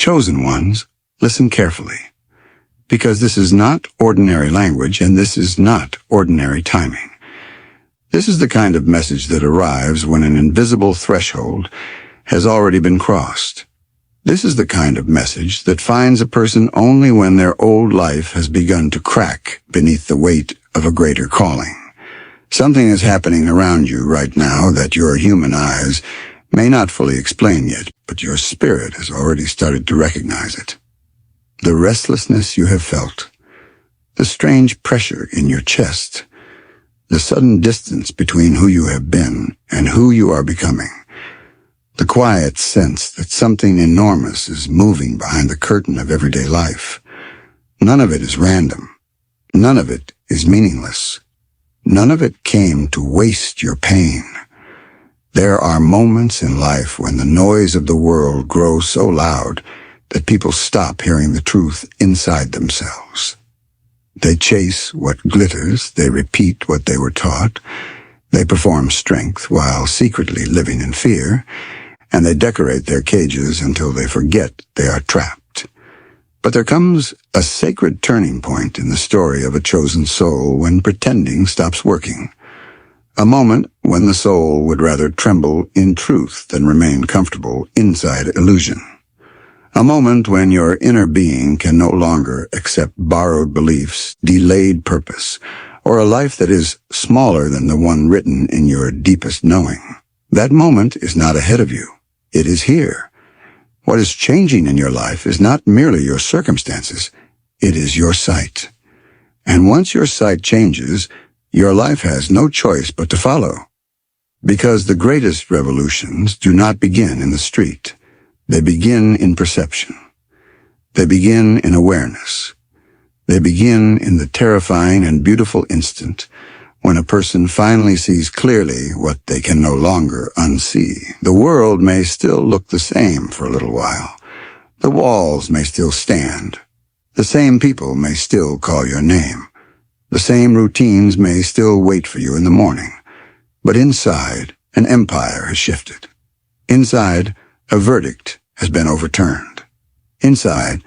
Chosen ones, listen carefully, because this is not ordinary language and this is not ordinary timing. This is the kind of message that arrives when an invisible threshold has already been crossed. This is the kind of message that finds a person only when their old life has begun to crack beneath the weight of a greater calling. Something is happening around you right now that your human eyes may not fully explain yet, but your spirit has already started to recognize it. The restlessness you have felt, the strange pressure in your chest, the sudden distance between who you have been and who you are becoming, the quiet sense that something enormous is moving behind the curtain of everyday life. None of it is random. None of it is meaningless. None of it came to waste your pain. There are moments in life when the noise of the world grows so loud that people stop hearing the truth inside themselves. They chase what glitters, they repeat what they were taught, they perform strength while secretly living in fear, and they decorate their cages until they forget they are trapped. But there comes a sacred turning point in the story of a chosen soul when pretending stops working. A moment when the soul would rather tremble in truth than remain comfortable inside illusion. A moment when your inner being can no longer accept borrowed beliefs, delayed purpose, or a life that is smaller than the one written in your deepest knowing. That moment is not ahead of you. It is here. What is changing in your life is not merely your circumstances, it is your sight. And once your sight changes, your life has no choice but to follow. Because the greatest revolutions do not begin in the street. They begin in perception. They begin in awareness. They begin in the terrifying and beautiful instant when a person finally sees clearly what they can no longer unsee. The world may still look the same for a little while. The walls may still stand. The same people may still call your name. The same routines may still wait for you in the morning. But inside, an empire has shifted. Inside, a verdict has been overturned. Inside,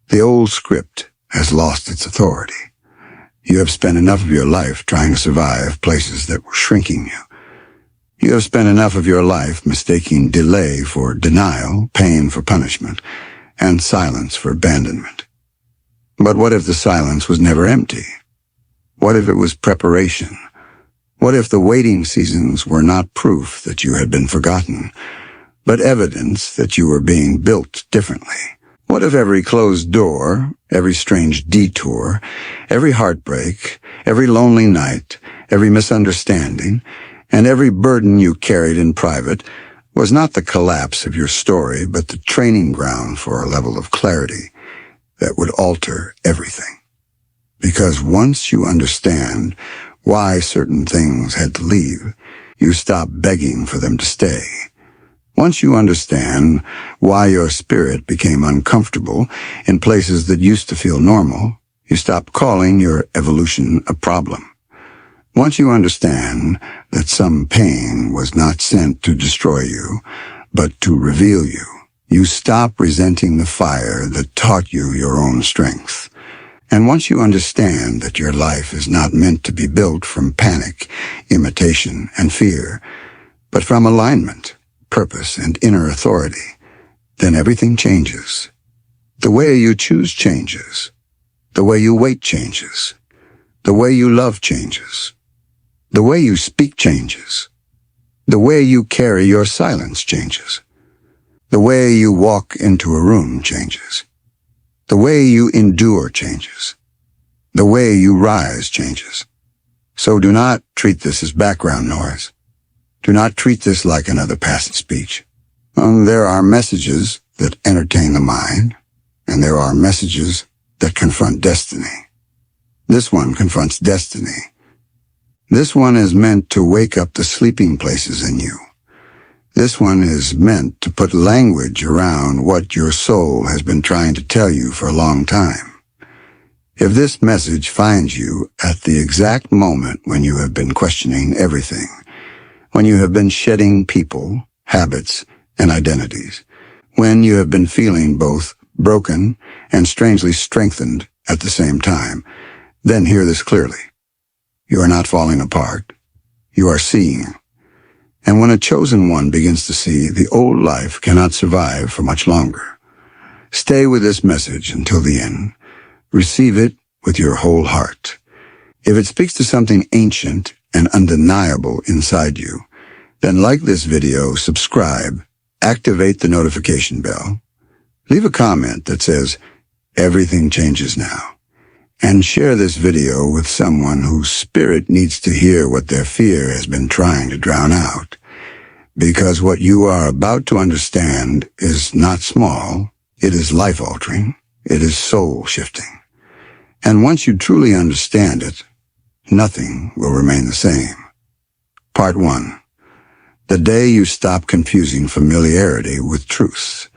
the old script has lost its authority. You have spent enough of your life trying to survive places that were shrinking you. You have spent enough of your life mistaking delay for denial, pain for punishment, and silence for abandonment. But what if the silence was never empty? What if it was preparation? What if the waiting seasons were not proof that you had been forgotten, but evidence that you were being built differently? What if every closed door, every strange detour, every heartbreak, every lonely night, every misunderstanding, and every burden you carried in private was not the collapse of your story, but the training ground for a level of clarity that would alter everything? Because once you understand why certain things had to leave, you stop begging for them to stay. Once you understand why your spirit became uncomfortable in places that used to feel normal, you stop calling your evolution a problem. Once you understand that some pain was not sent to destroy you, but to reveal you, you stop resenting the fire that taught you your own strength. And once you understand that your life is not meant to be built from panic, imitation, and fear, but from alignment, purpose, and inner authority, then everything changes. The way you choose changes. The way you wait changes. The way you love changes. The way you speak changes. The way you carry your silence changes. The way you walk into a room changes. The way you endure changes. The way you rise changes. So do not treat this as background noise. Do not treat this like another passing speech. There are messages that entertain the mind, and there are messages that confront destiny. This one confronts destiny. This one is meant to wake up the sleeping places in you. This one is meant to put language around what your soul has been trying to tell you for a long time. If this message finds you at the exact moment when you have been questioning everything, when you have been shedding people, habits, and identities, when you have been feeling both broken, and strangely strengthened at the same time. Then hear this clearly. You are not falling apart. You are seeing. And when a chosen one begins to see, the old life cannot survive for much longer. Stay with this message until the end. Receive it with your whole heart. If it speaks to something ancient and undeniable inside you, then like this video, subscribe, activate the notification bell, leave a comment that says, "Everything changes now," and share this video with someone whose spirit needs to hear what their fear has been trying to drown out. Because what you are about to understand is not small, it is life-altering, it is soul-shifting. And once you truly understand it, nothing will remain the same. Part 1. The day you stop confusing familiarity with truth.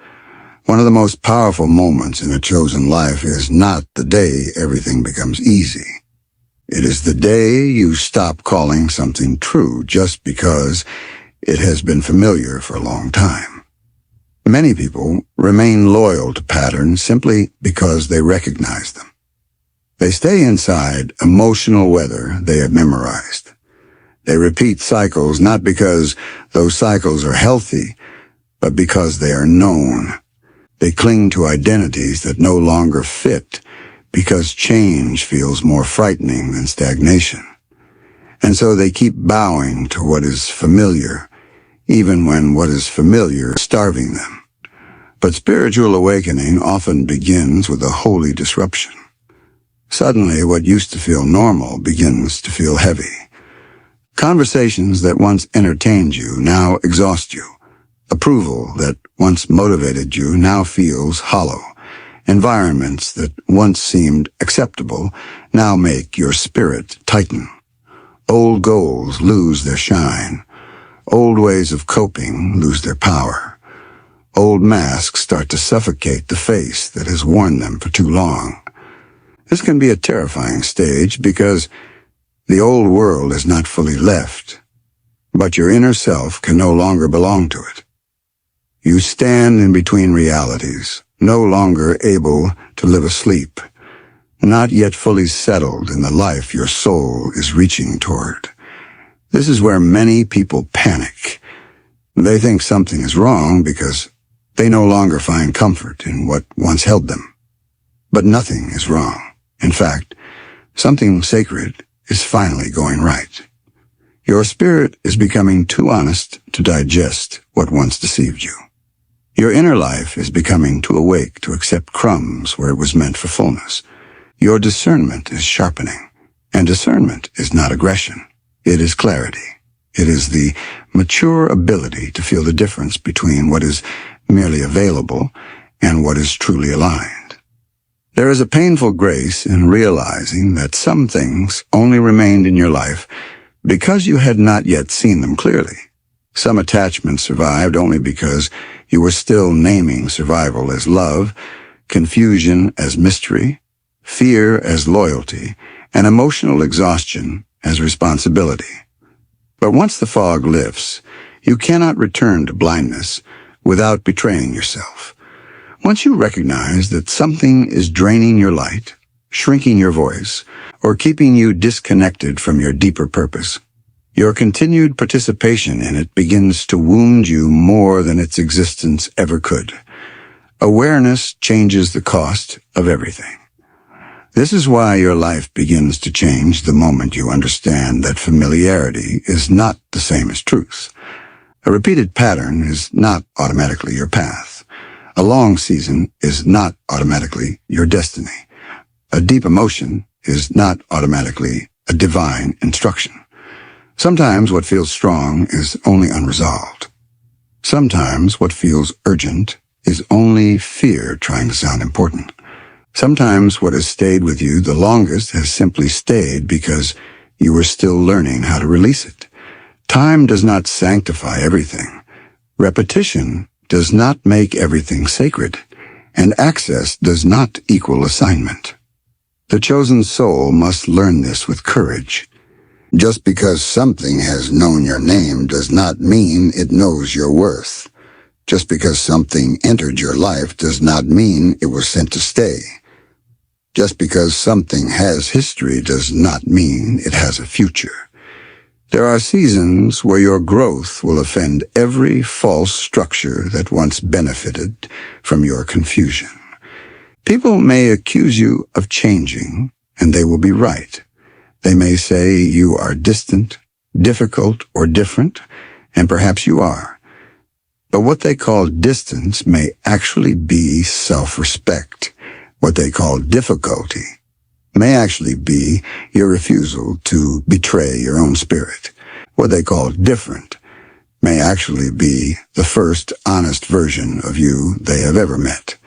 One of the most powerful moments in a chosen life is not the day everything becomes easy. It is the day you stop calling something true just because it has been familiar for a long time. Many people remain loyal to patterns simply because they recognize them. They stay inside emotional weather they have memorized. They repeat cycles not because those cycles are healthy, but because they are known. They cling to identities that no longer fit because change feels more frightening than stagnation. And so they keep bowing to what is familiar, even when what is familiar is starving them. But spiritual awakening often begins with a holy disruption. Suddenly, what used to feel normal begins to feel heavy. Conversations that once entertained you now exhaust you. Approval that once motivated you now feels hollow. Environments that once seemed acceptable now make your spirit tighten. Old goals lose their shine. Old ways of coping lose their power. Old masks start to suffocate the face that has worn them for too long. This can be a terrifying stage because the old world is not fully left, but your inner self can no longer belong to it. You stand in between realities, no longer able to live asleep, not yet fully settled in the life your soul is reaching toward. This is where many people panic. They think something is wrong because they no longer find comfort in what once held them. But nothing is wrong. In fact, something sacred is finally going right. Your spirit is becoming too honest to digest what once deceived you. Your inner life is becoming too awake to accept crumbs where it was meant for fullness. Your discernment is sharpening, and discernment is not aggression. It is clarity. It is the mature ability to feel the difference between what is merely available and what is truly aligned. There is a painful grace in realizing that some things only remained in your life because you had not yet seen them clearly. Some attachments survived only because you were still naming survival as love, confusion as mystery, fear as loyalty, and emotional exhaustion as responsibility. But once the fog lifts, you cannot return to blindness without betraying yourself. Once you recognize that something is draining your light, shrinking your voice, or keeping you disconnected from your deeper purpose, your continued participation in it begins to wound you more than its existence ever could. Awareness changes the cost of everything. This is why your life begins to change the moment you understand that familiarity is not the same as truth. A repeated pattern is not automatically your path. A long season is not automatically your destiny. A deep emotion is not automatically a divine instruction. Sometimes what feels strong is only unresolved. Sometimes what feels urgent is only fear trying to sound important. Sometimes what has stayed with you the longest has simply stayed because you were still learning how to release it. Time does not sanctify everything. Repetition does not make everything sacred, and access does not equal assignment. The chosen soul must learn this with courage. Just because something has known your name does not mean it knows your worth. Just because something entered your life does not mean it was sent to stay. Just because something has history does not mean it has a future. There are seasons where your growth will offend every false structure that once benefited from your confusion. People may accuse you of changing, and they will be right. They may say you are distant, difficult, or different, and perhaps you are. But what they call distance may actually be self-respect. What they call difficulty may actually be your refusal to betray your own spirit. What they call different may actually be the first honest version of you they have ever met.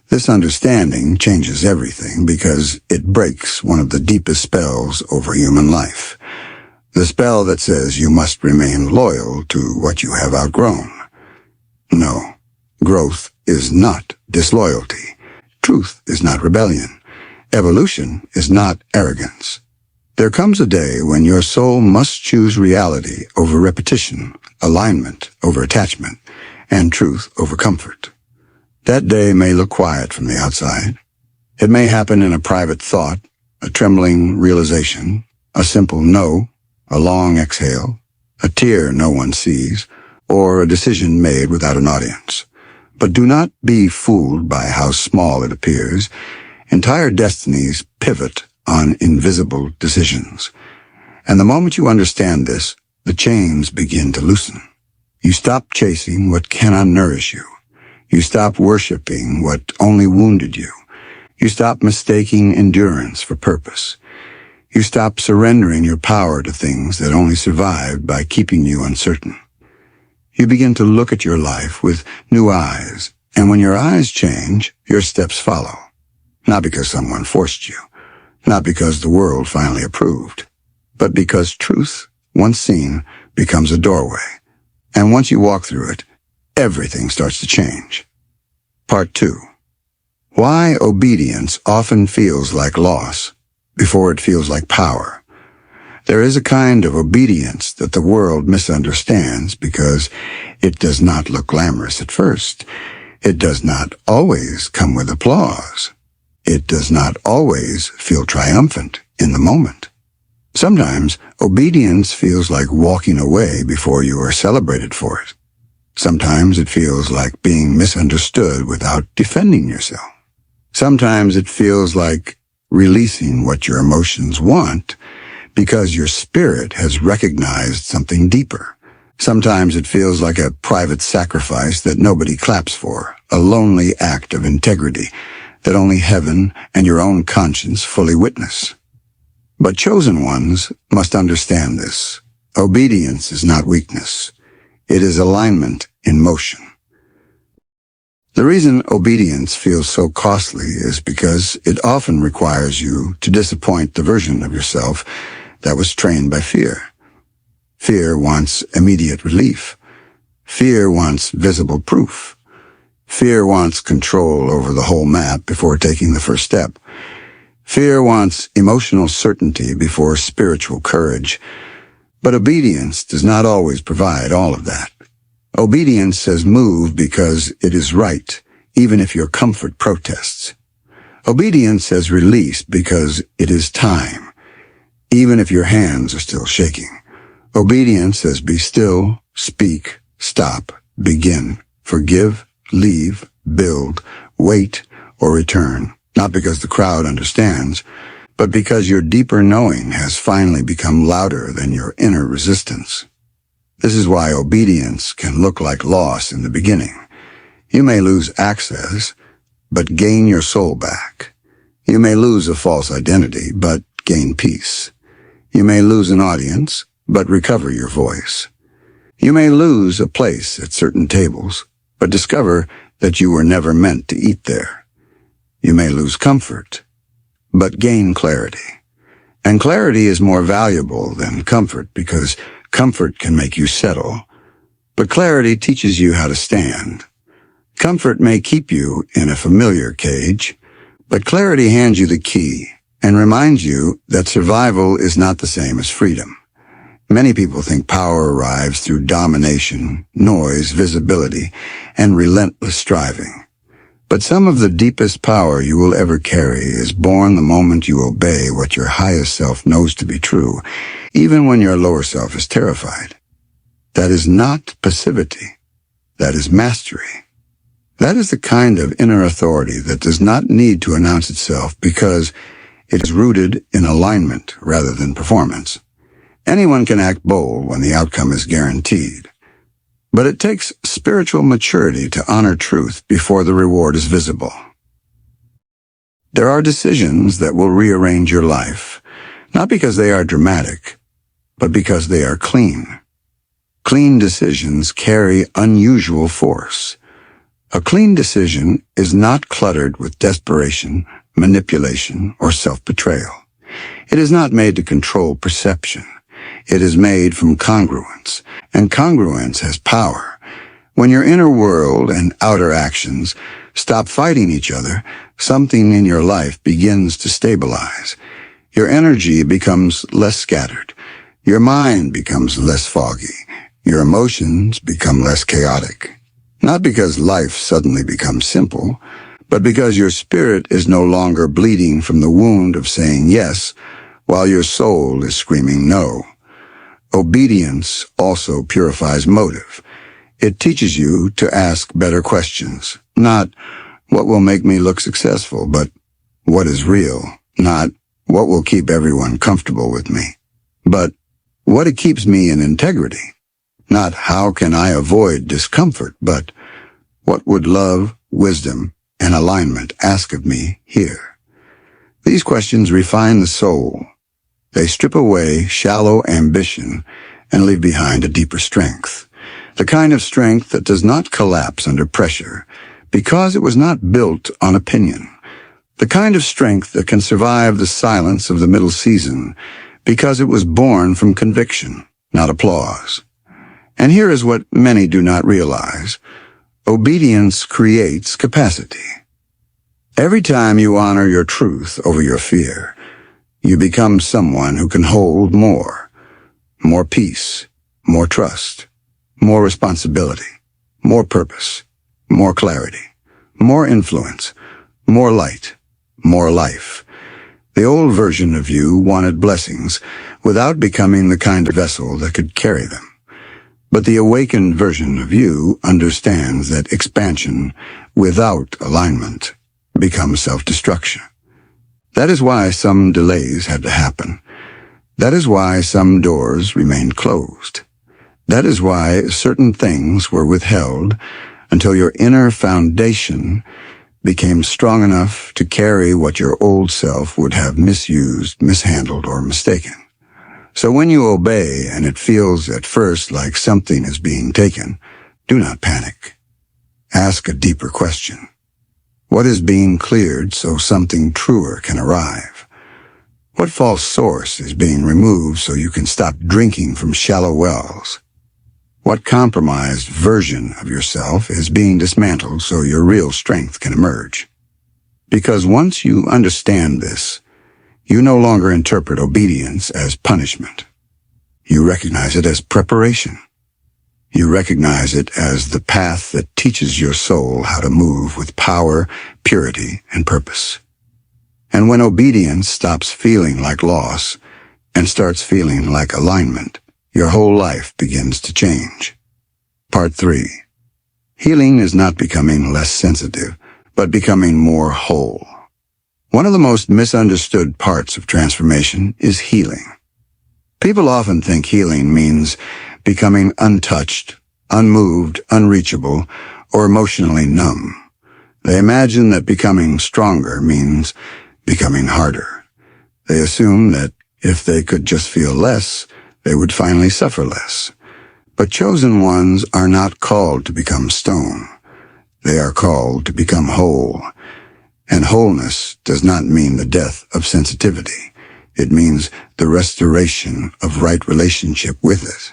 This understanding changes everything because it breaks one of the deepest spells over human life. The spell that says you must remain loyal to what you have outgrown. No, growth is not disloyalty. Truth is not rebellion. Evolution is not arrogance. There comes a day when your soul must choose reality over repetition, alignment over attachment, and truth over comfort. That day may look quiet from the outside. It may happen in a private thought, a trembling realization, a simple no, a long exhale, a tear no one sees, or a decision made without an audience. But do not be fooled by how small it appears. Entire destinies pivot on invisible decisions. And the moment you understand this, the chains begin to loosen. You stop chasing what cannot nourish you. You stop worshiping what only wounded you. You stop mistaking endurance for purpose. You stop surrendering your power to things that only survived by keeping you uncertain. You begin to look at your life with new eyes, and when your eyes change, your steps follow. Not because someone forced you, not because the world finally approved, but because truth, once seen, becomes a doorway. And once you walk through it, everything starts to change. Part 2. Why obedience often feels like loss before it feels like power. There is a kind of obedience that the world misunderstands because it does not look glamorous at first. It does not always come with applause. It does not always feel triumphant in the moment. Sometimes obedience feels like walking away before you are celebrated for it. Sometimes it feels like being misunderstood without defending yourself. Sometimes it feels like releasing what your emotions want because your spirit has recognized something deeper. Sometimes it feels like a private sacrifice that nobody claps for, a lonely act of integrity that only heaven and your own conscience fully witness. But chosen ones must understand this. Obedience is not weakness. It is alignment in motion. The reason obedience feels so costly is because it often requires you to disappoint the version of yourself that was trained by fear. Fear wants immediate relief. Fear wants visible proof. Fear wants control over the whole map before taking the first step. Fear wants emotional certainty before spiritual courage. But obedience does not always provide all of that. Obedience says move because it is right, even if your comfort protests. Obedience says release because it is time, even if your hands are still shaking. Obedience says be still, speak, stop, begin, forgive, leave, build, wait, or return, not because the crowd understands, but because your deeper knowing has finally become louder than your inner resistance. This is why obedience can look like loss in the beginning. You may lose access, but gain your soul back. You may lose a false identity, but gain peace. You may lose an audience, but recover your voice. You may lose a place at certain tables, but discover that you were never meant to eat there. You may lose comfort, but gain clarity. And clarity is more valuable than comfort because comfort can make you settle, but clarity teaches you how to stand. Comfort may keep you in a familiar cage, but clarity hands you the key and reminds you that survival is not the same as freedom. Many people think power arrives through domination, noise, visibility, and relentless striving. But some of the deepest power you will ever carry is born the moment you obey what your highest self knows to be true, even when your lower self is terrified. That is not passivity. That is mastery. That is the kind of inner authority that does not need to announce itself because it is rooted in alignment rather than performance. Anyone can act bold when the outcome is guaranteed. But it takes spiritual maturity to honor truth before the reward is visible. There are decisions that will rearrange your life, not because they are dramatic, but because they are clean. Clean decisions carry unusual force. A clean decision is not cluttered with desperation, manipulation, or self-betrayal. It is not made to control perception. It is made from congruence, and congruence has power. When your inner world and outer actions stop fighting each other, something in your life begins to stabilize. Your energy becomes less scattered. Your mind becomes less foggy. Your emotions become less chaotic. Not because life suddenly becomes simple, but because your spirit is no longer bleeding from the wound of saying yes, while your soul is screaming no. Obedience also purifies motive. It teaches you to ask better questions. Not, what will make me look successful, but what is real? Not, what will keep everyone comfortable with me? But, what keeps me in integrity? Not, how can I avoid discomfort, but what would love, wisdom, and alignment ask of me here? These questions refine the soul. They strip away shallow ambition and leave behind a deeper strength. The kind of strength that does not collapse under pressure because it was not built on opinion. The kind of strength that can survive the silence of the middle season because it was born from conviction, not applause. And here is what many do not realize. Obedience creates capacity. Every time you honor your truth over your fear, you become someone who can hold more peace, more trust, more responsibility, more purpose, more clarity, more influence, more light, more life. The old version of you wanted blessings without becoming the kind of vessel that could carry them. But the awakened version of you understands that expansion without alignment becomes self-destruction. That is why some delays had to happen. That is why some doors remained closed. That is why certain things were withheld until your inner foundation became strong enough to carry what your old self would have misused, mishandled, or mistaken. So when you obey and it feels at first like something is being taken, do not panic. Ask a deeper question. What is being cleared so something truer can arrive? What false source is being removed so you can stop drinking from shallow wells? What compromised version of yourself is being dismantled so your real strength can emerge? Because once you understand this, you no longer interpret obedience as punishment. You recognize it as preparation. You recognize it as the path that teaches your soul how to move with power, purity, and purpose. And when obedience stops feeling like loss and starts feeling like alignment, your whole life begins to change. Part 3. Healing is not becoming less sensitive, but becoming more whole. One of the most misunderstood parts of transformation is healing. People often think healing means becoming untouched, unmoved, unreachable, or emotionally numb. They imagine that becoming stronger means becoming harder. They assume that if they could just feel less, they would finally suffer less. But chosen ones are not called to become stone. They are called to become whole. And wholeness does not mean the death of sensitivity. It means the restoration of right relationship with it.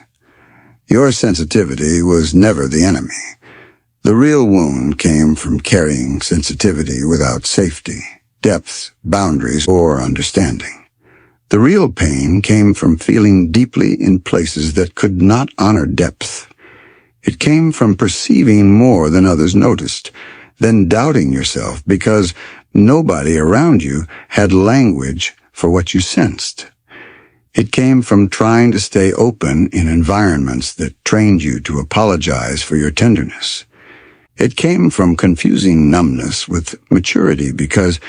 Your sensitivity was never the enemy. The real wound came from carrying sensitivity without safety, depth, boundaries, or understanding. The real pain came from feeling deeply in places that could not honor depth. It came from perceiving more than others noticed, then doubting yourself because nobody around you had language for what you sensed. It came from trying to stay open in environments that trained you to apologize for your tenderness. It came from confusing numbness with maturity because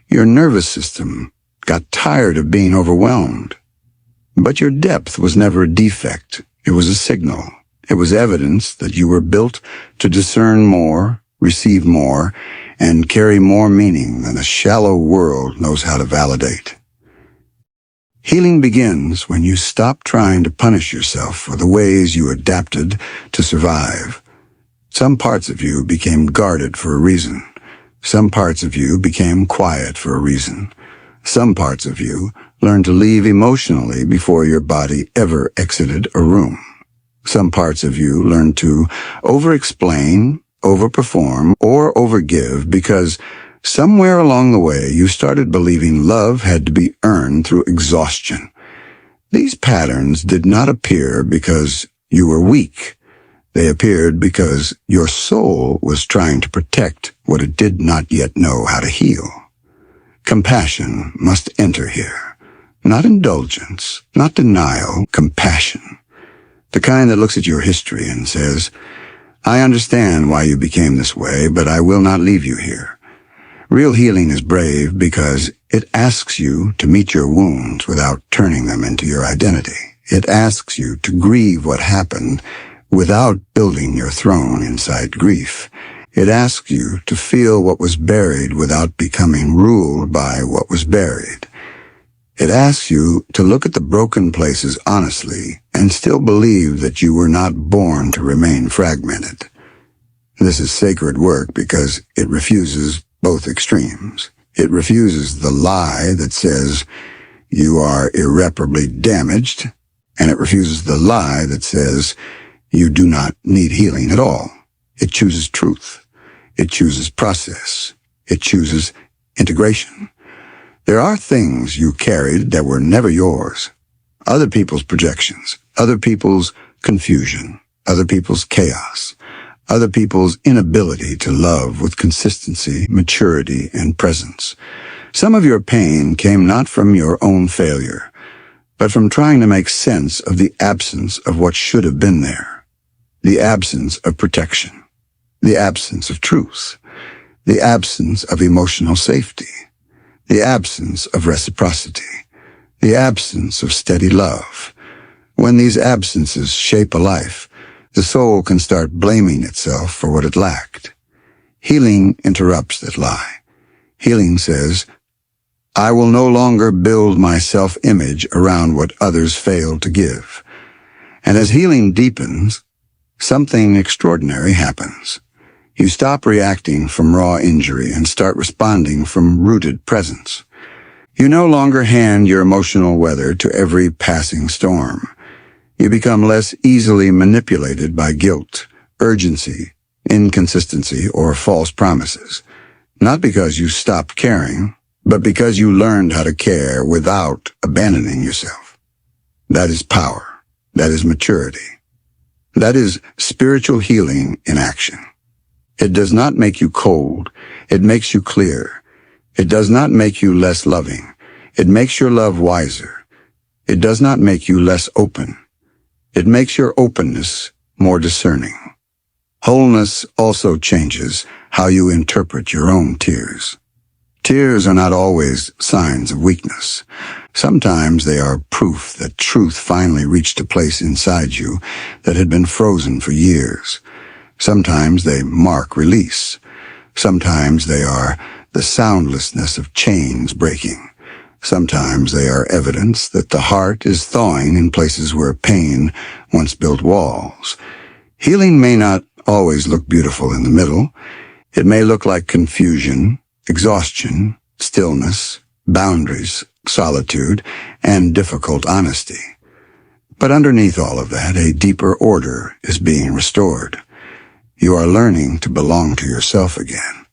your nervous system got tired of being overwhelmed. But your depth was never a defect. It was a signal. It was evidence that you were built to discern more, receive more, and carry more meaning than a shallow world knows how to validate. Healing begins when you stop trying to punish yourself for the ways you adapted to survive. Some parts of you became guarded for a reason. Some parts of you became quiet for a reason. Some parts of you learned to leave emotionally before your body ever exited a room. Some parts of you learned to over-explain, overperform, or overgive because somewhere along the way you started believing love had to be earned through exhaustion. These patterns did not appear because you were weak. They appeared because your soul was trying to protect what it did not yet know how to heal. Compassion must enter here. Not indulgence, not denial, compassion. The kind that looks at your history and says, I understand why you became this way, but I will not leave you here. Real healing is brave because it asks you to meet your wounds without turning them into your identity. It asks you to grieve what happened without building your throne inside grief. It asks you to feel what was buried without becoming ruled by what was buried. It asks you to look at the broken places honestly and still believe that you were not born to remain fragmented. This is sacred work because it refuses both extremes. It refuses the lie that says you are irreparably damaged, and it refuses the lie that says you do not need healing at all. It chooses truth. It chooses process. It chooses integration. There are things you carried that were never yours. Other people's projections, other people's confusion, other people's chaos, other people's inability to love with consistency, maturity, and presence. Some of your pain came not from your own failure, but from trying to make sense of the absence of what should have been there. The absence of protection, the absence of truth, the absence of emotional safety, the absence of reciprocity, the absence of steady love. When these absences shape a life, the soul can start blaming itself for what it lacked. Healing interrupts that lie. Healing says, I will no longer build my self-image around what others failed to give. And as healing deepens, something extraordinary happens. You stop reacting from raw injury and start responding from rooted presence. You no longer hand your emotional weather to every passing storm. You become less easily manipulated by guilt, urgency, inconsistency, or false promises. Not because you stopped caring, but because you learned how to care without abandoning yourself. That is power. That is maturity. That is spiritual healing in action. It does not make you cold. It makes you clear. It does not make you less loving. It makes your love wiser. It does not make you less open. It makes your openness more discerning. Wholeness also changes how you interpret your own tears. Tears are not always signs of weakness. Sometimes they are proof that truth finally reached a place inside you that had been frozen for years. Sometimes they mark release. Sometimes they are the soundlessness of chains breaking. Sometimes they are evidence that the heart is thawing in places where pain once built walls. Healing may not always look beautiful in the middle. It may look like confusion, exhaustion, stillness, boundaries, solitude, and difficult honesty. But underneath all of that, a deeper order is being restored. You are learning to belong to yourself again.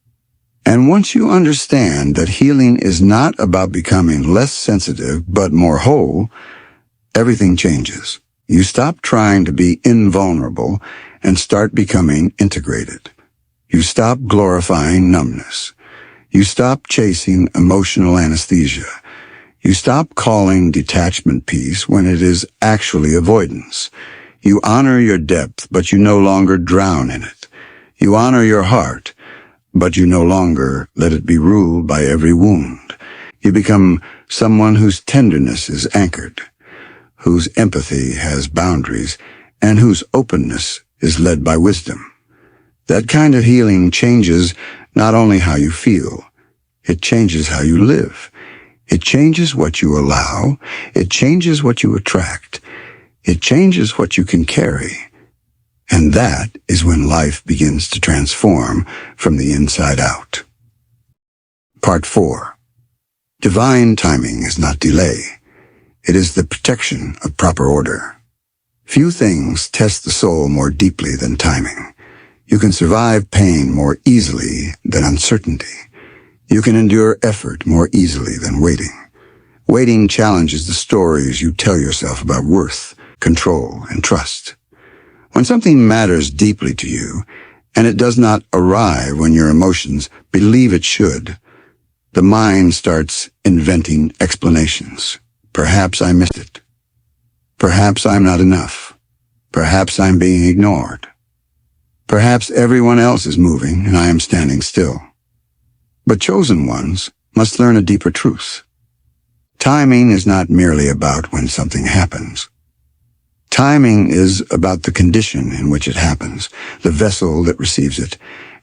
And once you understand that healing is not about becoming less sensitive but more whole, everything changes. You stop trying to be invulnerable and start becoming integrated. You stop glorifying numbness. You stop chasing emotional anesthesia. You stop calling detachment peace when it is actually avoidance. You honor your depth, but you no longer drown in it. You honor your heart, but you no longer let it be ruled by every wound. You become someone whose tenderness is anchored, whose empathy has boundaries, and whose openness is led by wisdom. That kind of healing changes not only how you feel, it changes how you live. It changes what you allow. It changes what you attract. It changes what you can carry. And that is when life begins to transform from the inside out. Part 4. Divine timing is not delay. It is the protection of proper order. Few things test the soul more deeply than timing. You can survive pain more easily than uncertainty. You can endure effort more easily than waiting. Waiting challenges the stories you tell yourself about worth, control, and trust. When something matters deeply to you, and it does not arrive when your emotions believe it should, the mind starts inventing explanations. Perhaps I missed it. Perhaps I'm not enough. Perhaps I'm being ignored. Perhaps everyone else is moving and I am standing still. But chosen ones must learn a deeper truth. Timing is not merely about when something happens. Timing is about the condition in which it happens, the vessel that receives it,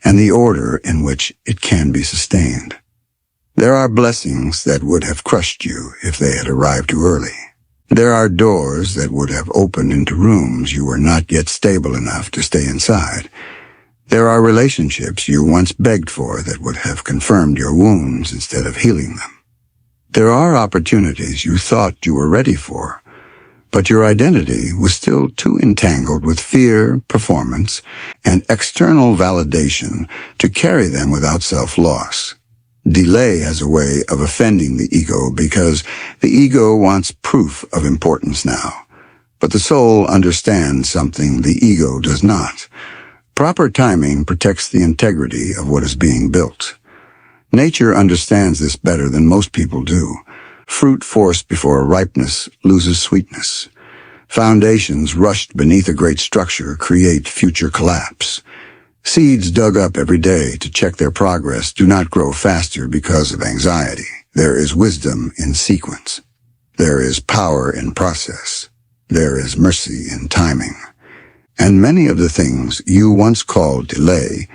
and the order in which it can be sustained. There are blessings that would have crushed you if they had arrived too early. There are doors that would have opened into rooms you were not yet stable enough to stay inside. There are relationships you once begged for that would have confirmed your wounds instead of healing them. There are opportunities you thought you were ready for, but your identity was still too entangled with fear, performance, and external validation to carry them without self-loss. Delay has a way of offending the ego because the ego wants proof of importance now. But the soul understands something the ego does not. Proper timing protects the integrity of what is being built. Nature understands this better than most people do. Fruit forced before ripeness loses sweetness. Foundations rushed beneath a great structure create future collapse. Seeds dug up every day to check their progress do not grow faster because of anxiety. There is wisdom in sequence. There is power in process. There is mercy in timing. And many of the things you once called delay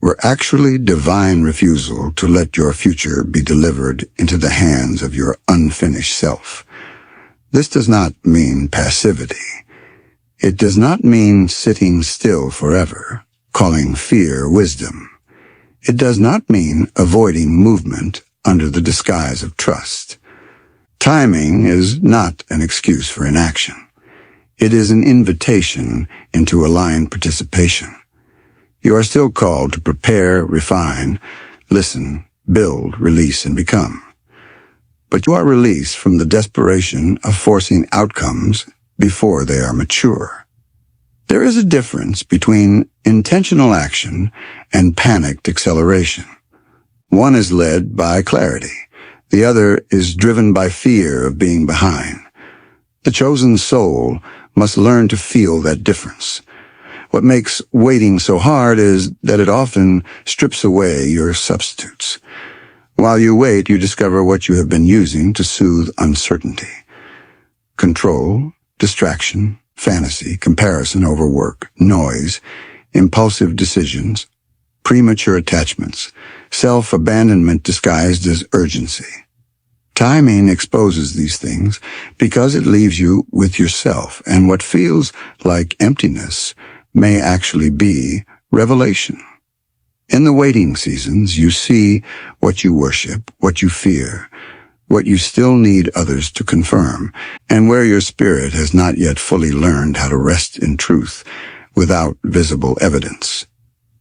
were actually divine refusal to let your future be delivered into the hands of your unfinished self. This does not mean passivity. It does not mean sitting still forever, calling fear wisdom. It does not mean avoiding movement under the disguise of trust. Timing is not an excuse for inaction. It is an invitation into aligned participation. You are still called to prepare, refine, listen, build, release, and become. But you are released from the desperation of forcing outcomes before they are mature. There is a difference between intentional action and panicked acceleration. One is led by clarity. The other is driven by fear of being behind. The chosen soul must learn to feel that difference. What makes waiting so hard is that it often strips away your substitutes. While you wait, you discover what you have been using to soothe uncertainty. Control, distraction, fantasy, comparison over work, noise, impulsive decisions, premature attachments, self-abandonment disguised as urgency. Timing exposes these things because it leaves you with yourself, and what feels like emptiness may actually be revelation. In the waiting seasons, you see what you worship, what you fear, what you still need others to confirm, and where your spirit has not yet fully learned how to rest in truth without visible evidence.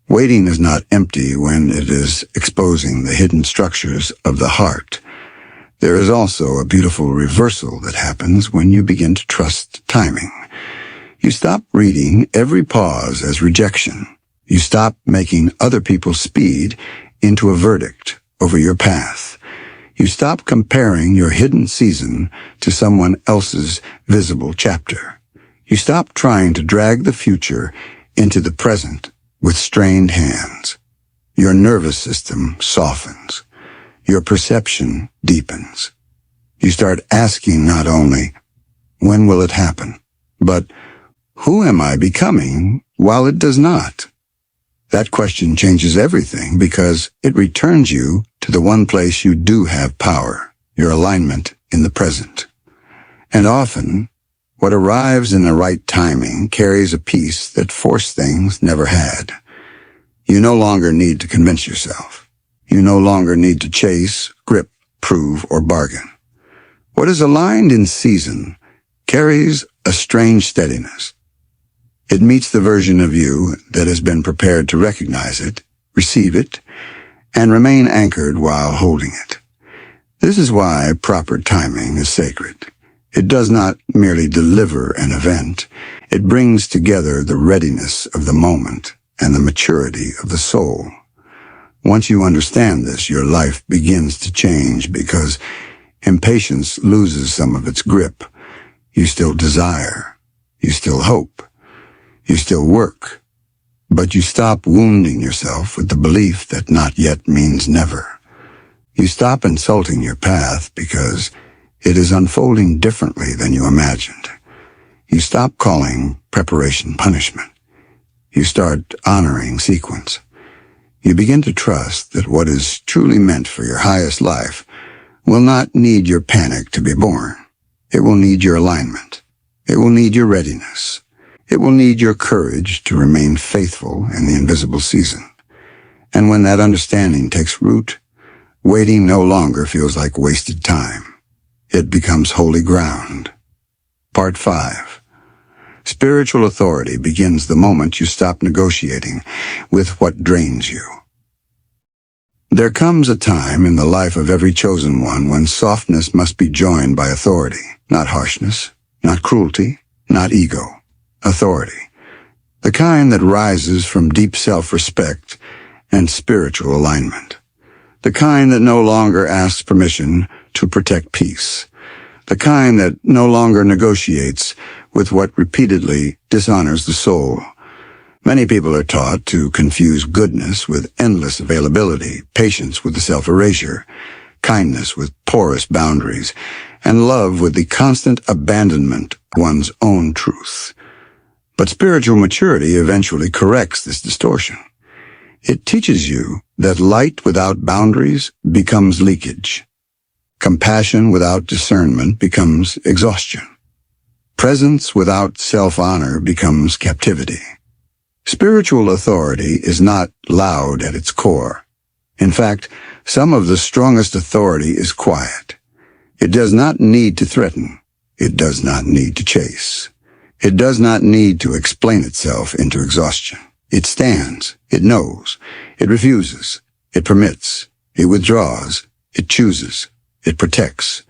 Waiting is not empty when it is exposing the hidden structures of the heart. There is also a beautiful reversal that happens when you begin to trust timing. You stop reading every pause as rejection. You stop making other people's speed into a verdict over your path. You stop comparing your hidden season to someone else's visible chapter. You stop trying to drag the future into the present with strained hands. Your nervous system softens. Your perception deepens. You start asking not only, when will it happen, but who am I becoming while it does not? That question changes everything because it returns you to the one place you do have power, your alignment in the present. And often, what arrives in the right timing carries a peace that forced things never had. You no longer need to convince yourself. You no longer need to chase, grip, prove, or bargain. What is aligned in season carries a strange steadiness. It meets the version of you that has been prepared to recognize it, receive it, and remain anchored while holding it. This is why proper timing is sacred. It does not merely deliver an event. It brings together the readiness of the moment and the maturity of the soul. Once you understand this, your life begins to change because impatience loses some of its grip. You still desire. You still hope. You still work. But you stop wounding yourself with the belief that not yet means never. You stop insulting your path because it is unfolding differently than you imagined. You stop calling preparation punishment. You start honoring sequence. You begin to trust that what is truly meant for your highest life will not need your panic to be born. It will need your alignment. It will need your readiness. It will need your courage to remain faithful in the invisible season. And when that understanding takes root, waiting no longer feels like wasted time. It becomes holy ground. Part 5. Spiritual authority begins the moment you stop negotiating with what drains you. There comes a time in the life of every chosen one when softness must be joined by authority, not harshness, not cruelty, not ego. Authority, the kind that rises from deep self-respect and spiritual alignment, the kind that no longer asks permission to protect peace, the kind that no longer negotiates with what repeatedly dishonors the soul. Many people are taught to confuse goodness with endless availability, patience with the self-erasure, kindness with porous boundaries, and love with the constant abandonment of one's own truth. But spiritual maturity eventually corrects this distortion. It teaches you that light without boundaries becomes leakage. Compassion without discernment becomes exhaustion. Presence without self-honor becomes captivity. Spiritual authority is not loud at its core. In fact, some of the strongest authority is quiet. It does not need to threaten. It does not need to chase. It does not need to explain itself into exhaustion. It stands. It knows. It refuses. It permits. It withdraws. It chooses. It protects.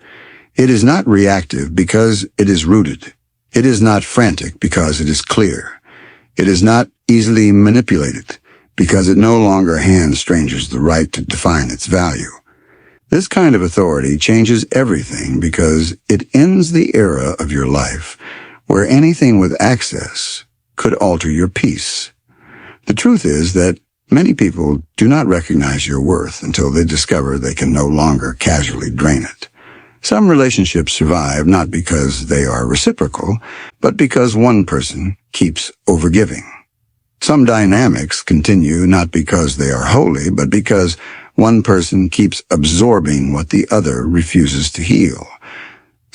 It is not reactive because it is rooted. It is not frantic because it is clear. It is not easily manipulated because it no longer hands strangers the right to define its value. This kind of authority changes everything because it ends the era of your life where anything with access could alter your peace. The truth is that many people do not recognize your worth until they discover they can no longer casually drain it. Some relationships survive not because they are reciprocal, but because one person keeps overgiving. Some dynamics continue not because they are holy, but because one person keeps absorbing what the other refuses to heal.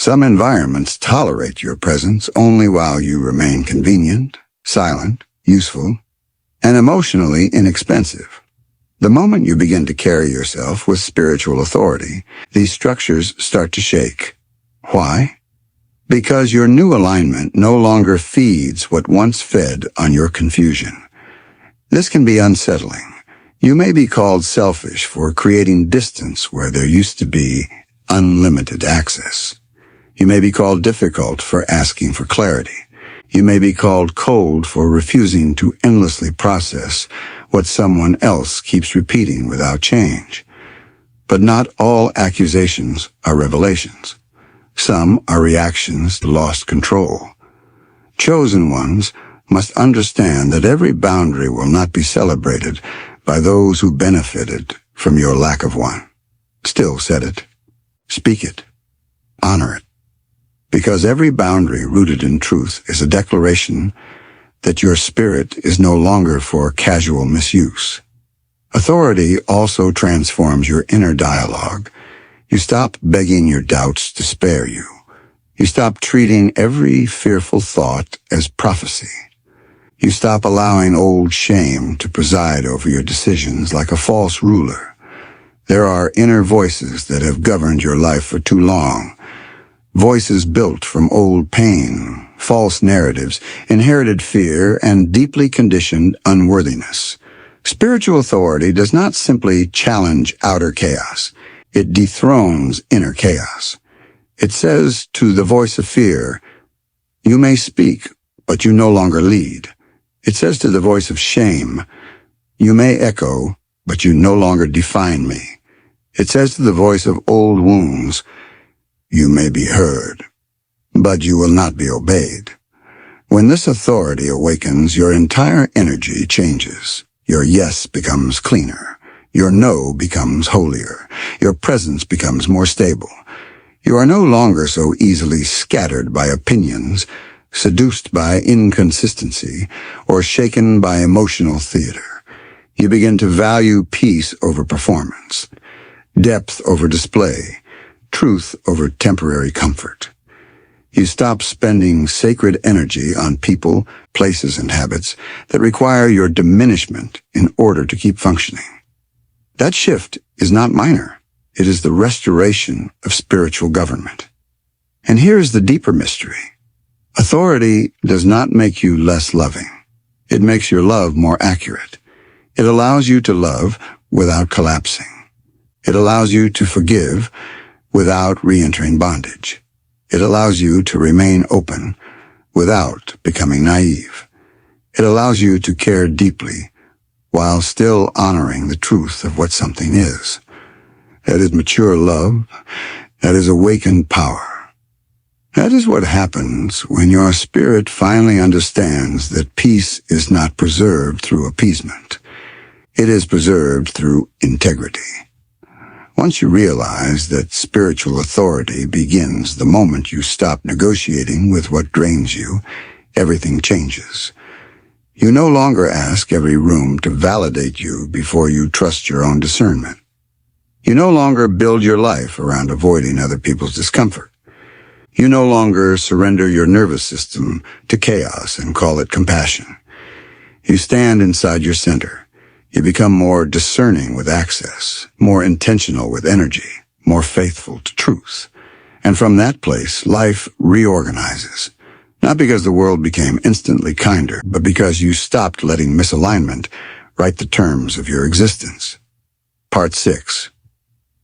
Some environments tolerate your presence only while you remain convenient, silent, useful, and emotionally inexpensive. The moment you begin to carry yourself with spiritual authority, these structures start to shake. Why? Because your new alignment no longer feeds what once fed on your confusion. This can be unsettling. You may be called selfish for creating distance where there used to be unlimited access. You may be called difficult for asking for clarity. You may be called cold for refusing to endlessly process what someone else keeps repeating without change. But not all accusations are revelations. Some are reactions to lost control. Chosen ones must understand that every boundary will not be celebrated by those who benefited from your lack of one. Still set it. Speak it. Honor it. Because every boundary rooted in truth is a declaration that your spirit is no longer for casual misuse. Authority also transforms your inner dialogue. You stop begging your doubts to spare you. You stop treating every fearful thought as prophecy. You stop allowing old shame to preside over your decisions like a false ruler. There are inner voices that have governed your life for too long. Voices built from old pain, false narratives, inherited fear, and deeply conditioned unworthiness. Spiritual authority does not simply challenge outer chaos. It dethrones inner chaos. It says to the voice of fear, "You may speak, but you no longer lead." It says to the voice of shame, "You may echo, but you no longer define me." It says to the voice of old wounds, "You may be heard, but you will not be obeyed." When this authority awakens, your entire energy changes. Your yes becomes cleaner. Your no becomes holier. Your presence becomes more stable. You are no longer so easily scattered by opinions, seduced by inconsistency, or shaken by emotional theater. You begin to value peace over performance, depth over display, truth over temporary comfort. You stop spending sacred energy on people, places, and habits that require your diminishment in order to keep functioning. That shift is not minor. It is the restoration of spiritual government. And here is the deeper mystery. Authority does not make you less loving. It makes your love more accurate. It allows you to love without collapsing. It allows you to forgive without re-entering bondage. It allows you to remain open without becoming naive. It allows you to care deeply while still honoring the truth of what something is. That is mature love. That is awakened power. That is what happens when your spirit finally understands that peace is not preserved through appeasement. It is preserved through integrity. Once you realize that spiritual authority begins the moment you stop negotiating with what drains you, everything changes. You no longer ask every room to validate you before you trust your own discernment. You no longer build your life around avoiding other people's discomfort. You no longer surrender your nervous system to chaos and call it compassion. You stand inside your center. You become more discerning with access, more intentional with energy, more faithful to truth. And from that place, life reorganizes. Not because the world became instantly kinder, but because you stopped letting misalignment write the terms of your existence. Part 6.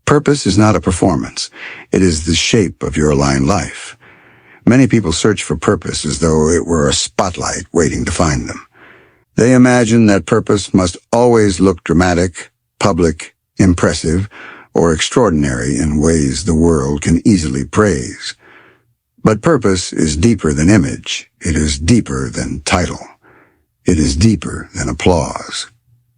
Purpose is not a performance. It is the shape of your aligned life. Many people search for purpose as though it were a spotlight waiting to find them. They imagine that purpose must always look dramatic, public, impressive, or extraordinary in ways the world can easily praise. But purpose is deeper than image. It is deeper than title. It is deeper than applause.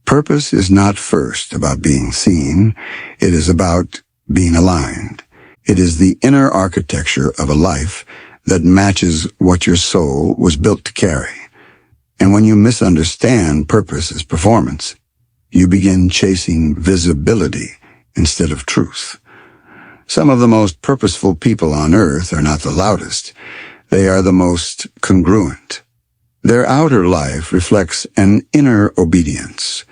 Purpose is not first about being seen. It is about being aligned. It is the inner architecture of a life that matches what your soul was built to carry. And when you misunderstand purpose as performance, you begin chasing visibility instead of truth. Some of the most purposeful people on earth are not the loudest. They are the most congruent. Their outer life reflects an inner obedience.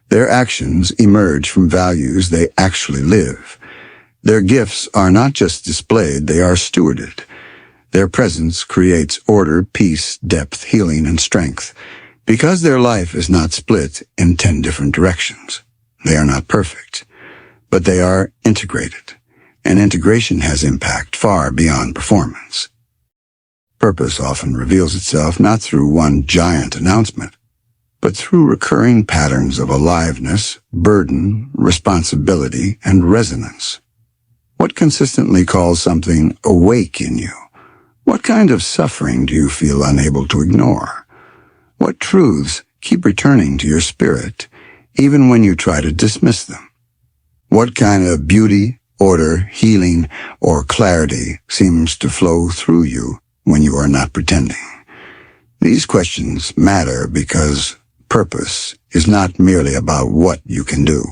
Their actions emerge from values they actually live. Their gifts are not just displayed, they are stewarded. Their presence creates order, peace, depth, healing, and strength, Because their life is not split in 10 different directions. They are not perfect, but they are integrated, and integration has impact far beyond performance. Purpose often reveals itself not through one giant announcement, but through recurring patterns of aliveness, burden, responsibility, and resonance. What consistently calls something awake in you? What kind of suffering do you feel unable to ignore? What truths keep returning to your spirit, even when you try to dismiss them? What kind of beauty, order, healing, or clarity seems to flow through you when you are not pretending? These questions matter because purpose is not merely about what you can do.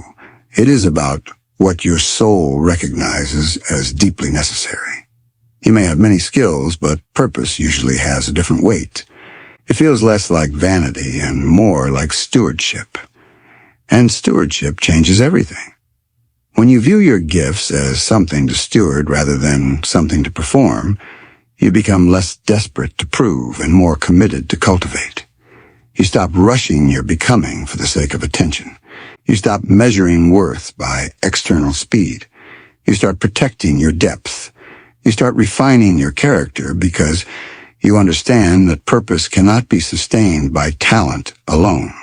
It is about what your soul recognizes as deeply necessary. You may have many skills, but purpose usually has a different weight. It feels less like vanity and more like stewardship. And stewardship changes everything. When you view your gifts as something to steward rather than something to perform, you become less desperate to prove and more committed to cultivate. You stop rushing your becoming for the sake of attention. You stop measuring worth by external speed. You start protecting your depth. You start refining your character because you understand that purpose cannot be sustained by talent alone.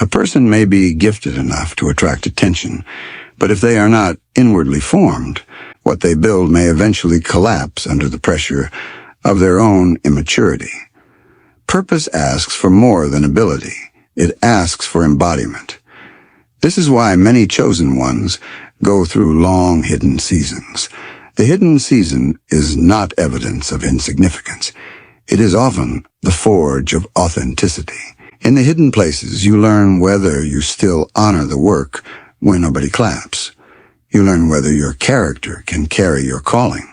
A person may be gifted enough to attract attention, but if they are not inwardly formed, what they build may eventually collapse under the pressure of their own immaturity. Purpose asks for more than ability. It asks for embodiment. This is why many chosen ones go through long hidden seasons. The hidden season is not evidence of insignificance. It is often the forge of authenticity. In the hidden places, you learn whether you still honor the work when nobody claps. You learn whether your character can carry your calling.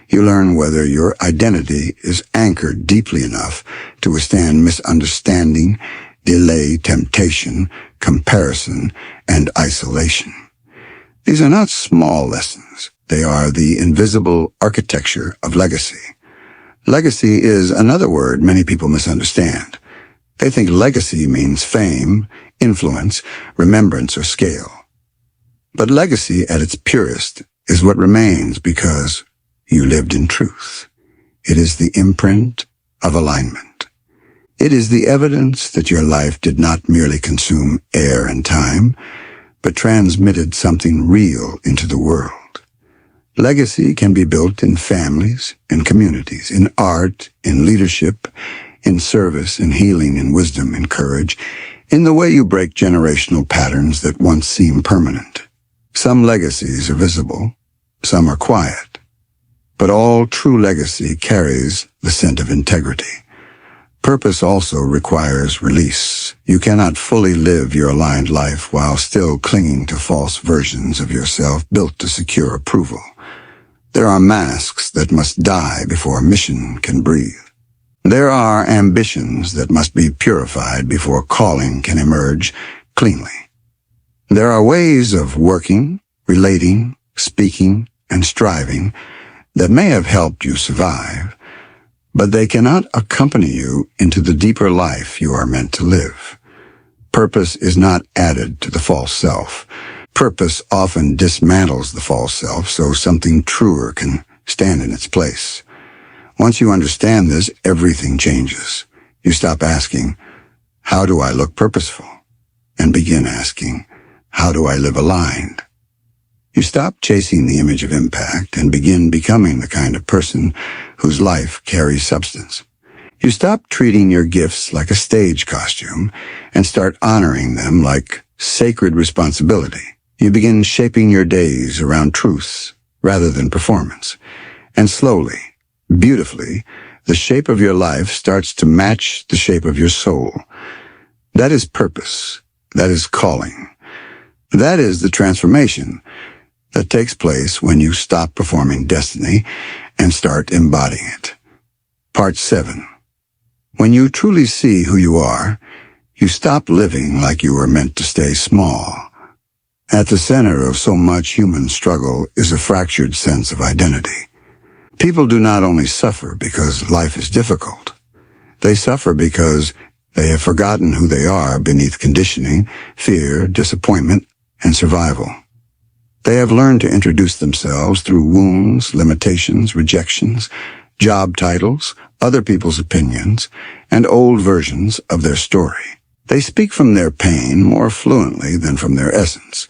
You learn whether your identity is anchored deeply enough to withstand misunderstanding, delay, temptation, comparison, and isolation. These are not small lessons. They are the invisible architecture of legacy. Legacy is another word many people misunderstand. They think legacy means fame, influence, remembrance, or scale. But legacy at its purest is what remains because you lived in truth. It is the imprint of alignment. It is the evidence that your life did not merely consume air and time, but transmitted something real into the world. Legacy can be built in families, in communities, in art, in leadership, in service, in healing, in wisdom, in courage, in the way you break generational patterns that once seemed permanent. Some legacies are visible, some are quiet, but all true legacy carries the scent of integrity. Purpose also requires release. You cannot fully live your aligned life while still clinging to false versions of yourself built to secure approval. There are masks that must die before a mission can breathe. There are ambitions that must be purified before calling can emerge cleanly. There are ways of working, relating, speaking, and striving that may have helped you survive, but they cannot accompany you into the deeper life you are meant to live. Purpose is not added to the false self. Purpose often dismantles the false self so something truer can stand in its place. Once you understand this, everything changes. You stop asking, how do I look purposeful? And begin asking, how do I live aligned? You stop chasing the image of impact and begin becoming the kind of person whose life carries substance. You stop treating your gifts like a stage costume and start honoring them like sacred responsibility. You begin shaping your days around truths rather than performance. And slowly, beautifully, the shape of your life starts to match the shape of your soul. That is purpose. That is calling. That is the transformation that takes place when you stop performing destiny and start embodying it. Part 7. When you truly see who you are, you stop living like you were meant to stay small. At the center of so much human struggle is a fractured sense of identity. People do not only suffer because life is difficult. They suffer because They have forgotten who they are beneath conditioning, fear, disappointment, and survival. They have learned to introduce themselves through wounds, limitations, rejections, job titles, other people's opinions, and old versions of their story. They speak from their pain more fluently than from their essence.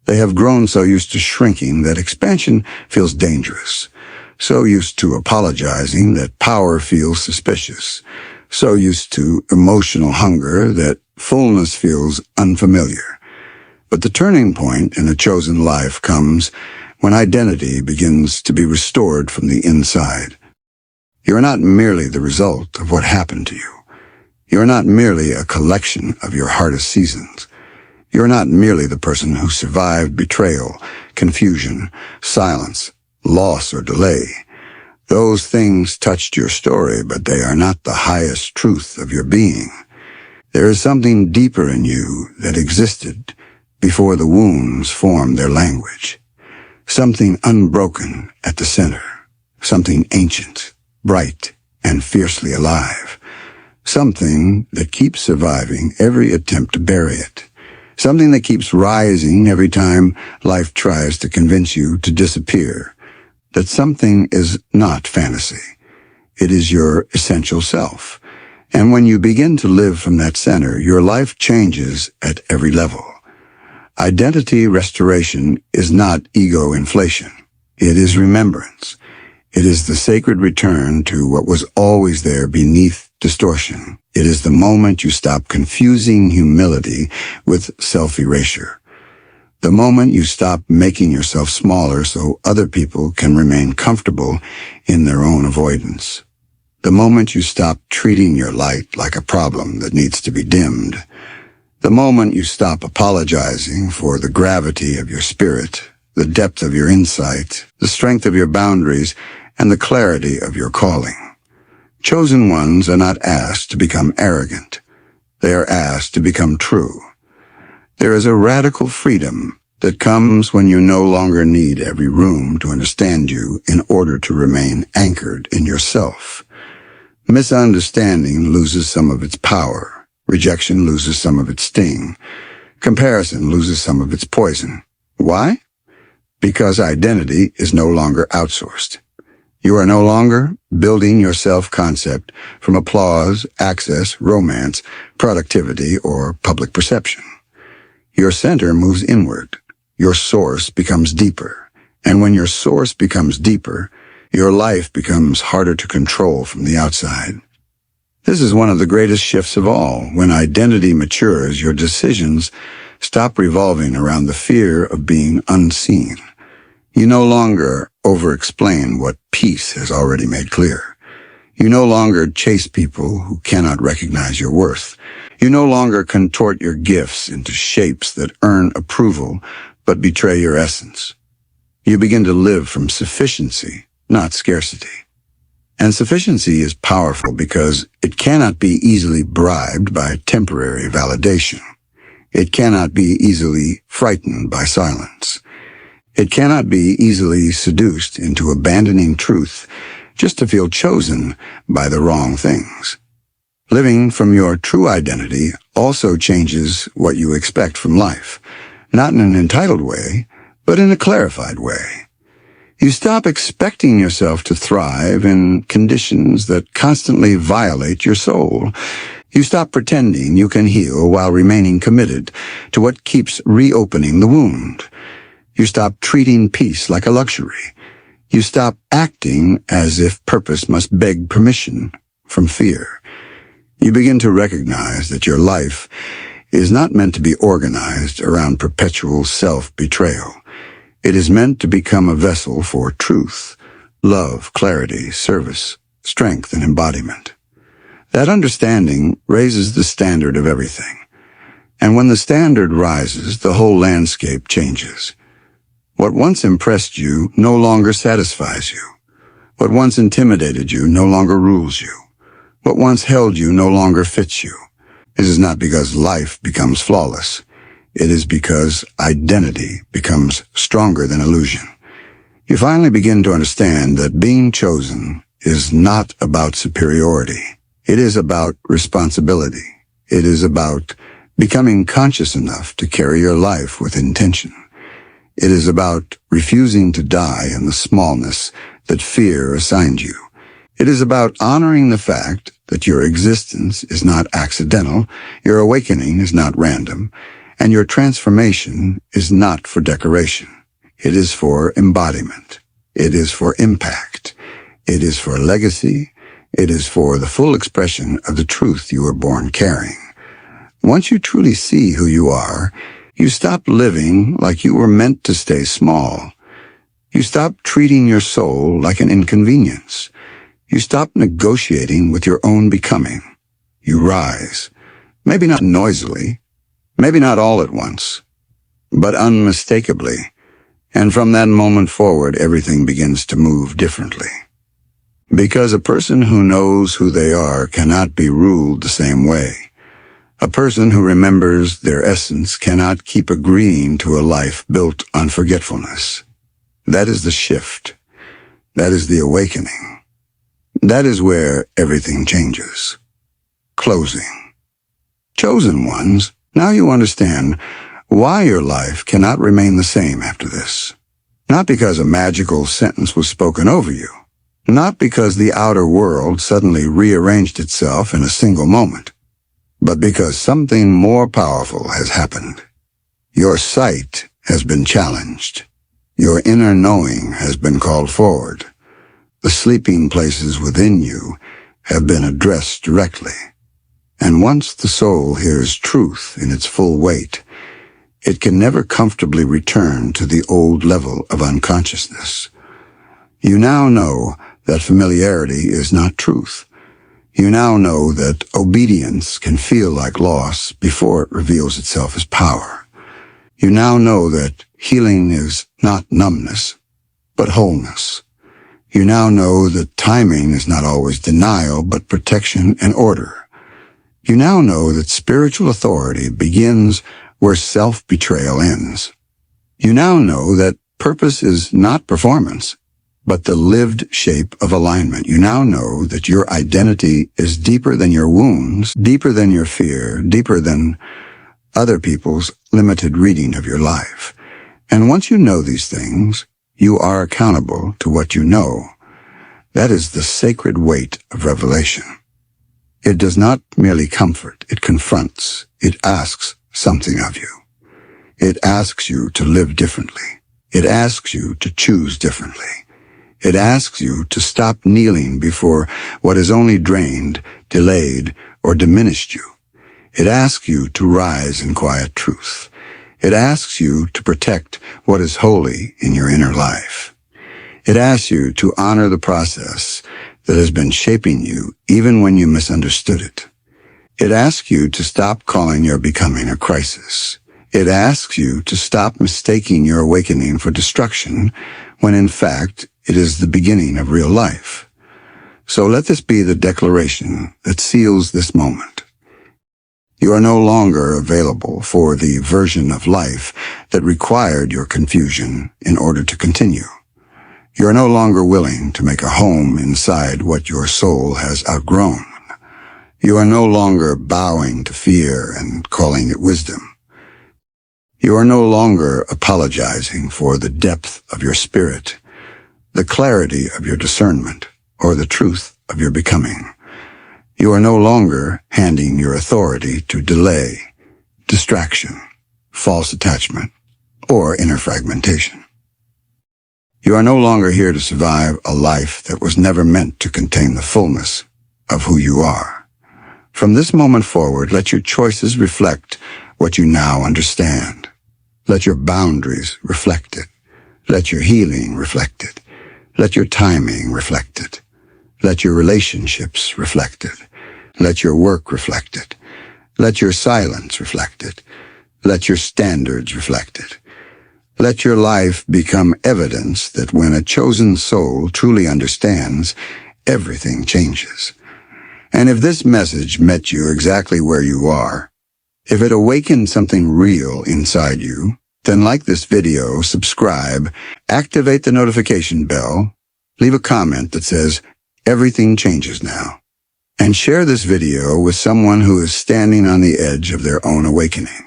They have grown so used to shrinking that expansion feels dangerous, so used to apologizing that power feels suspicious, so used to emotional hunger that fullness feels unfamiliar. But the turning point in a chosen life comes when identity begins to be restored from the inside. You are not merely the result of what happened to you. You are not merely a collection of your hardest seasons. You are not merely the person who survived betrayal, confusion, silence, loss, or delay. Those things touched your story, but they are not the highest truth of your being. There is something deeper in you that existed before the wounds formed their language. Something unbroken at the center. Something ancient, bright, and fiercely alive. Something that keeps surviving every attempt to bury it. Something that keeps rising every time life tries to convince you to disappear. That something is not fantasy. It is your essential self. And when you begin to live from that center, your life changes at every level. Identity restoration is not ego inflation. It is remembrance. It is the sacred return to what was always there beneath distortion. It is the moment you stop confusing humility with self-erasure. The moment you stop making yourself smaller so other people can remain comfortable in their own avoidance. The moment you stop treating your light like a problem that needs to be dimmed. The moment you stop apologizing for the gravity of your spirit, the depth of your insight, the strength of your boundaries, and the clarity of your calling. Chosen ones are not asked to become arrogant. They are asked to become true. There is a radical freedom that comes when you no longer need every room to understand you in order to remain anchored in yourself. Misunderstanding loses some of its power. Rejection loses some of its sting. Comparison loses some of its poison. Why? Because identity is no longer outsourced. You are no longer building your self-concept from applause, access, romance, productivity, or public perception. Your center moves inward. Your source becomes deeper. And when your source becomes deeper, your life becomes harder to control from the outside. This is one of the greatest shifts of all. When identity matures, your decisions stop revolving around the fear of being unseen. You no longer over-explain what peace has already made clear. You no longer chase people who cannot recognize your worth. You no longer contort your gifts into shapes that earn approval but betray your essence. You begin to live from sufficiency, not scarcity. And sufficiency is powerful because it cannot be easily bribed by temporary validation. It cannot be easily frightened by silence. It cannot be easily seduced into abandoning truth just to feel chosen by the wrong things. Living from your true identity also changes what you expect from life, not in an entitled way, but in a clarified way. You stop expecting yourself to thrive in conditions that constantly violate your soul. You stop pretending you can heal while remaining committed to what keeps reopening the wound. You stop treating peace like a luxury. You stop acting as if purpose must beg permission from fear. You begin to recognize that your life is not meant to be organized around perpetual self-betrayal. It is meant to become a vessel for truth, love, clarity, service, strength, and embodiment. That understanding raises the standard of everything. And when the standard rises, the whole landscape changes. What once impressed you no longer satisfies you. What once intimidated you no longer rules you. What once held you no longer fits you. This is not because life becomes flawless. It is because identity becomes stronger than illusion. You finally begin to understand that being chosen is not about superiority. It is about responsibility. It is about becoming conscious enough to carry your life with intention. It is about refusing to die in the smallness that fear assigned you. It is about honoring the fact that your existence is not accidental, your awakening is not random, and your transformation is not for decoration. It is for embodiment. It is for impact. It is for legacy. It is for the full expression of the truth you were born carrying. Once you truly see who you are, you stop living like you were meant to stay small. You stop treating your soul like an inconvenience. You stop negotiating with your own becoming. You rise, maybe not noisily, maybe not all at once, but unmistakably. And from that moment forward, everything begins to move differently. Because a person who knows who they are cannot be ruled the same way. A person who remembers their essence cannot keep agreeing to a life built on forgetfulness. That is the shift. That is the awakening. That is where everything changes. Closing. Chosen ones, now you understand why your life cannot remain the same after this. Not because a magical sentence was spoken over you. Not because the outer world suddenly rearranged itself in a single moment. But because something more powerful has happened. Your sight has been challenged. Your inner knowing has been called forward. The sleeping places within you have been addressed directly. And once the soul hears truth in its full weight, it can never comfortably return to the old level of unconsciousness. You now know that familiarity is not truth. You now know that obedience can feel like loss before it reveals itself as power. You now know that healing is not numbness, but wholeness. You now know that timing is not always denial, but protection and order. You now know that spiritual authority begins where self-betrayal ends. You now know that purpose is not performance, but the lived shape of alignment. You now know that your identity is deeper than your wounds, deeper than your fear, deeper than other people's limited reading of your life. And once you know these things, you are accountable to what you know. That is the sacred weight of revelation. It does not merely comfort, it confronts, it asks something of you. It asks you to live differently. It asks you to choose differently. It asks you to stop kneeling before what has only drained, delayed, or diminished you. It asks you to rise in quiet truth. It asks you to protect what is holy in your inner life. It asks you to honor the process that has been shaping you even when you misunderstood it. It asks you to stop calling your becoming a crisis. It asks you to stop mistaking your awakening for destruction when in fact it is the beginning of real life. So let this be the declaration that seals this moment. You are no longer available for the version of life that required your confusion in order to continue. You are no longer willing to make a home inside what your soul has outgrown. You are no longer bowing to fear and calling it wisdom. You are no longer apologizing for the depth of your spirit, the clarity of your discernment, or the truth of your becoming. You are no longer handing your authority to delay, distraction, false attachment, or inner fragmentation. You are no longer here to survive a life that was never meant to contain the fullness of who you are. From this moment forward, let your choices reflect what you now understand. Let your boundaries reflect it. Let your healing reflect it. Let your timing reflect it. Let your relationships reflect it. Let your work reflect it. Let your silence reflect it. Let your standards reflect it. Let your life become evidence that when a chosen soul truly understands, everything changes. And if this message met you exactly where you are, if it awakened something real inside you, then like this video, subscribe, activate the notification bell, leave a comment that says, "Everything changes now." And share this video with someone who is standing on the edge of their own awakening.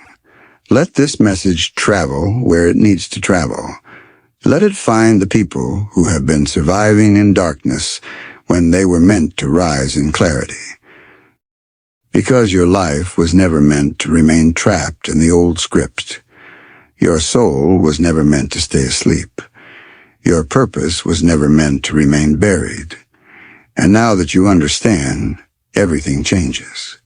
Let this message travel where it needs to travel. Let it find the people who have been surviving in darkness when they were meant to rise in clarity. Because your life was never meant to remain trapped in the old script. Your soul was never meant to stay asleep. Your purpose was never meant to remain buried. And now that you understand, everything changes.